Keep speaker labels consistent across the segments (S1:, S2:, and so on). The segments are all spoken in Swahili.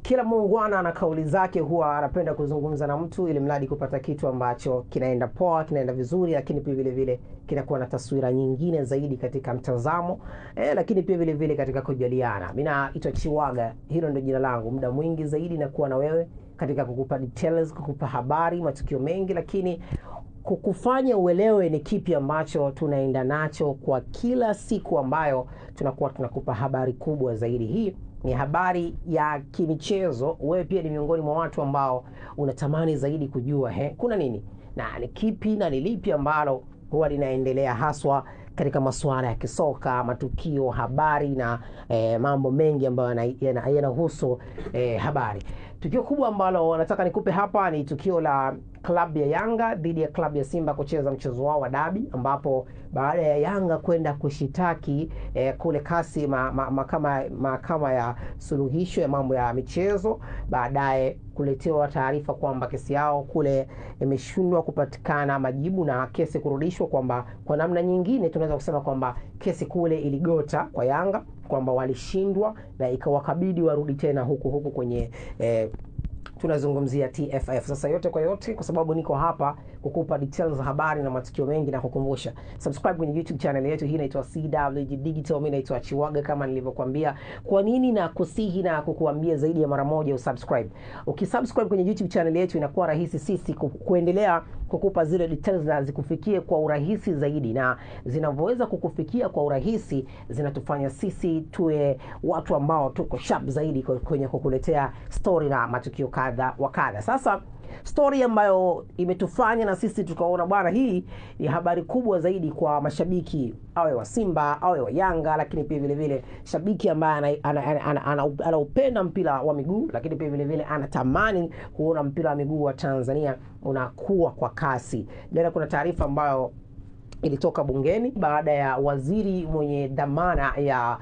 S1: Kila muungwana na kauli zake, huwa anapenda kuzungumza na mtu ili mradi kupata kitu ambacho kinaenda poa, kinaenda vizuri, lakini pia vile vile kinakuwa na taswira nyingine zaidi katika mtazamo, lakini pia vile vile katika kujaliana. Mimi naitwa Chiwaga, hilo ndio jina langu. Muda mwingi zaidi na kuwa na wewe katika kukupa details, kukupa habari, matukio mengi, lakini kukufanya uelewe ni kipi ambacho tunaenda nacho kwa kila siku ambayo tunakuwa tunakupa habari kubwa zaidi. Hii ni habari ya kimichezo. Wewe pia ni miongoni mwa watu ambao unatamani zaidi kujua kuna nini na ni kipi na ni lipi ambalo huwa linaendelea haswa katika masuala ya kisoka, matukio, habari na mambo mengi ambayo yanahusu habari. Tukio kubwa ambalo nataka nikupe hapa ni tukio la klabu ya Yanga dhidi ya klabu ya Simba kucheza mchezo wao wa dabi, ambapo baada ya Yanga kwenda kushitaki kule kasi mahakama ya suluhisho ya mambo ya michezo, baadaye kuletewa taarifa kwamba kesi yao kule imeshindwa kupatikana majibu na kesi kurudishwa, kwamba kwa namna nyingine tunaweza kusema kwamba kesi kule iligota kwa Yanga, kwamba walishindwa na ikawakabidi warudi tena huku kwenye tunazungumzia TFF. Sasa yote kwa yote, kwa sababu niko hapa kukupa details za habari na matukio mengi, na kukumbusha subscribe kwenye YouTube channel yetu. Hii inaitwa CWG Digital, mimi naitwa Chiwaga kama nilivyokuambia. Kwa nini na kusihi na kukuambia zaidi ya mara moja usubscribe? Ukisubscribe kwenye YouTube channel yetu inakuwa rahisi sisi kuendelea kukupa zile details na zikufikie kwa urahisi zaidi, na zinavyoweza kukufikia kwa urahisi zinatufanya sisi tuwe watu ambao tuko sharp zaidi kwenye kukuletea story na matukio kadha wa kadha. Sasa story ambayo imetufanya na sisi tukaona bwana, hii ni habari kubwa zaidi kwa mashabiki, awe wa Simba awe wa Yanga, lakini pia vile vile shabiki ambaye anaupenda mpira wa miguu, lakini pia vile vile anatamani kuona mpira wa miguu wa Tanzania unakuwa kwa kasi. Leo kuna taarifa ambayo ilitoka bungeni baada ya waziri mwenye dhamana ya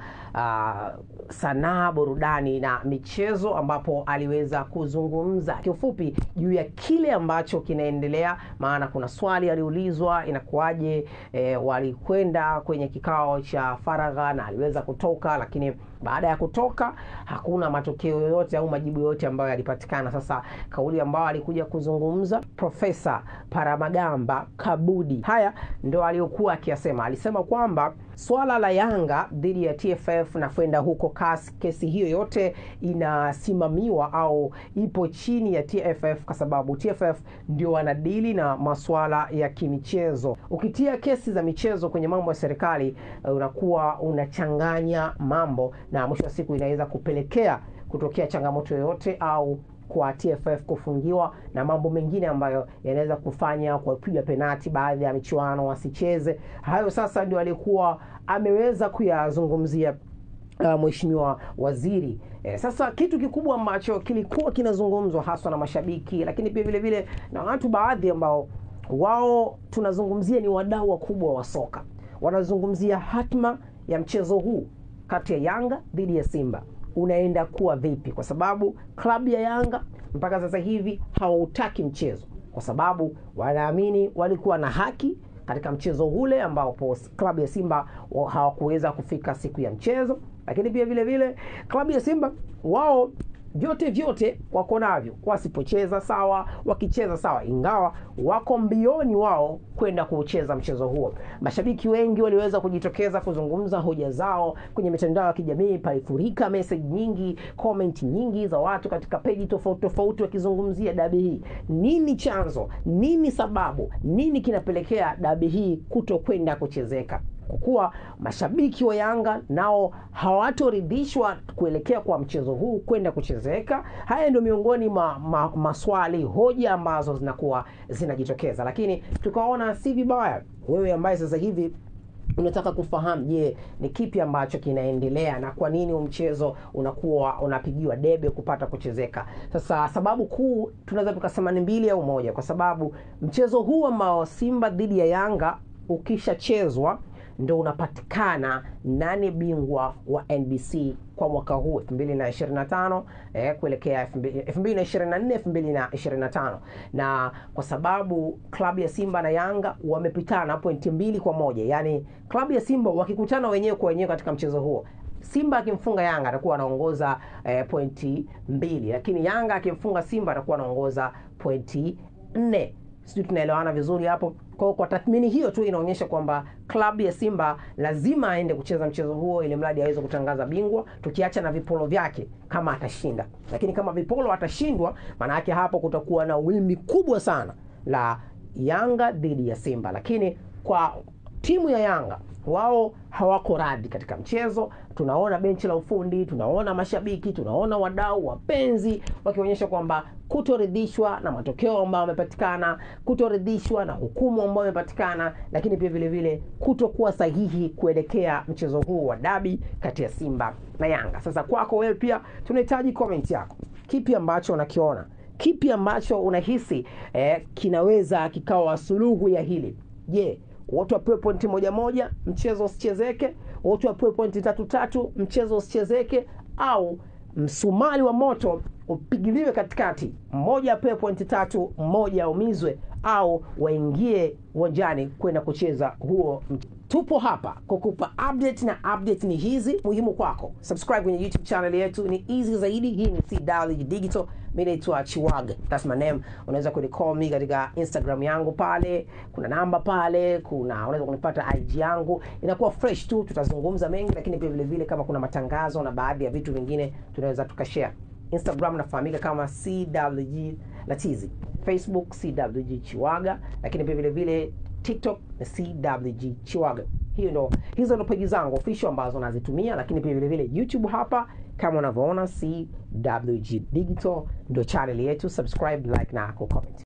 S1: sanaa, burudani na michezo, ambapo aliweza kuzungumza kiufupi juu ya kile ambacho kinaendelea. Maana kuna swali aliulizwa, inakuwaje walikwenda kwenye kikao cha faragha na aliweza kutoka, lakini baada ya kutoka hakuna matokeo yoyote au majibu yoyote ambayo yalipatikana. Sasa kauli ambayo alikuja kuzungumza Profesa Paramagamba Kabudi, haya ndio aliyokuwa akiyasema. Alisema kwamba swala la Yanga dhidi ya TFF na kwenda huko kesi hiyo yote inasimamiwa au ipo chini ya TFF, kwa sababu TFF ndio wanadili na masuala ya kimichezo. Ukitia kesi za michezo kwenye mambo ya serikali, unakuwa unachanganya mambo, na mwisho wa siku inaweza kupelekea kutokea changamoto yoyote au kwa TFF kufungiwa na mambo mengine ambayo yanaweza kufanya kwa kupiga penalti baadhi ya michuano wasicheze. Hayo sasa ndio alikuwa ameweza kuyazungumzia mheshimiwa waziri. Sasa kitu kikubwa ambacho kilikuwa kinazungumzwa haswa na mashabiki, lakini pia vile vile na watu baadhi ambao wao tunazungumzia ni wadau wakubwa wa soka, wanazungumzia hatma ya mchezo huu kati ya Yanga dhidi ya Simba unaenda kuwa vipi, kwa sababu klabu ya Yanga mpaka sasa hivi hawautaki mchezo, kwa sababu wanaamini walikuwa na haki katika mchezo ule ambao klabu ya Simba hawakuweza kufika siku ya mchezo. Lakini pia vile vile klabu ya Simba wao vyote wako navyo, wasipocheza sawa, wakicheza sawa, ingawa wako mbioni wao kwenda kucheza mchezo huo. Mashabiki wengi waliweza kujitokeza kuzungumza hoja zao kwenye mitandao ya kijamii, palifurika message nyingi, comment nyingi za watu katika page tofauti wakizungumzia dabi hii. Nini chanzo? Nini sababu? Nini kinapelekea dabi hii kutokwenda kuchezeka? Kwa kuwa mashabiki wa Yanga nao hawatoridhishwa kuelekea kwa mchezo huu kwenda kuchezeka. Haya ndio miongoni maswali, hoja ambazo zinakuwa zinajitokeza, lakini tukaona si vibaya wewe ambaye sasa hivi unataka kufahamu, je, ni kipi ambacho kinaendelea na kwa nini mchezo unakuwa unapigiwa debe kupata kuchezeka. Sasa sababu kuu tunaweza tukasema ni mbili au moja, kwa sababu mchezo huu ambao Simba dhidi ya Yanga ukishachezwa ndio unapatikana nani bingwa wa NBC kwa mwaka huu 2025 kuelekea 2024 2025. Na kwa sababu klabu ya Simba na Yanga wamepitana pointi 2-1, yani klabu ya Simba wakikutana wenyewe kwa wenyewe katika mchezo huo Simba akimfunga Yanga atakuwa anaongoza pointi 2, lakini Yanga akimfunga Simba atakuwa anaongoza pointi 4. Sisi tunaelewana vizuri hapo. Kwa tathmini hiyo tu inaonyesha kwamba klabu ya Simba lazima aende kucheza mchezo huo ili mradi aweze kutangaza bingwa, tukiacha na vipolo vyake kama atashinda. Lakini kama vipolo atashindwa, maana yake hapo kutakuwa na wimbi kubwa sana la Yanga dhidi ya Simba. Lakini kwa timu ya Yanga, wao hawako radhi katika mchezo. Tunaona benchi la ufundi, tunaona mashabiki, tunaona wadau, wapenzi wakionyesha kwamba kutoridhishwa na matokeo ambayo yamepatikana, kutoridhishwa na hukumu ambayo imepatikana, lakini pia vile vile kutokuwa sahihi kuelekea mchezo huu wa dabi kati ya Simba na Yanga. Sasa kwako wewe pia tunahitaji comment yako. Kipi ambacho unakiona? Kipi ambacho unahisi kinaweza kikawa suluhu ya hili? Je, watu wapewe pointi 1-1 mchezo usichezeke? Watu wapewe pointi 3-3 mchezo usichezeke? Au msumari wa moto upigiliwe katikati, mmoja apewe pointi 3, mmoja aumizwe, au waingie uwanjani kwenda kucheza huo? Tupo hapa kukupa update, na update ni hizi muhimu kwako. Subscribe kwenye YouTube channel yetu, ni easy zaidi. Hii ni CWG Digital. Mimi naitwa Chiwaga, that's my name. Unaweza kunicall me katika Instagram yangu, pale kuna namba pale, unaweza kunipata IG yangu, inakuwa fresh tu, tutazungumza mengi. Lakini pia vile vile kama kuna matangazo na baadhi ya vitu vingine tunaweza tukashare. Instagram nafahamika kama CWG Latizi, Facebook CWG Chiwaga, lakini pia vile vile TikTok na CWG Chiwaga. Hizo ndo page zangu official ambazo nazitumia. Lakini pia vile vile YouTube hapa kama unavyoona CWG Digital ndo channel yetu. Subscribe, like na comment.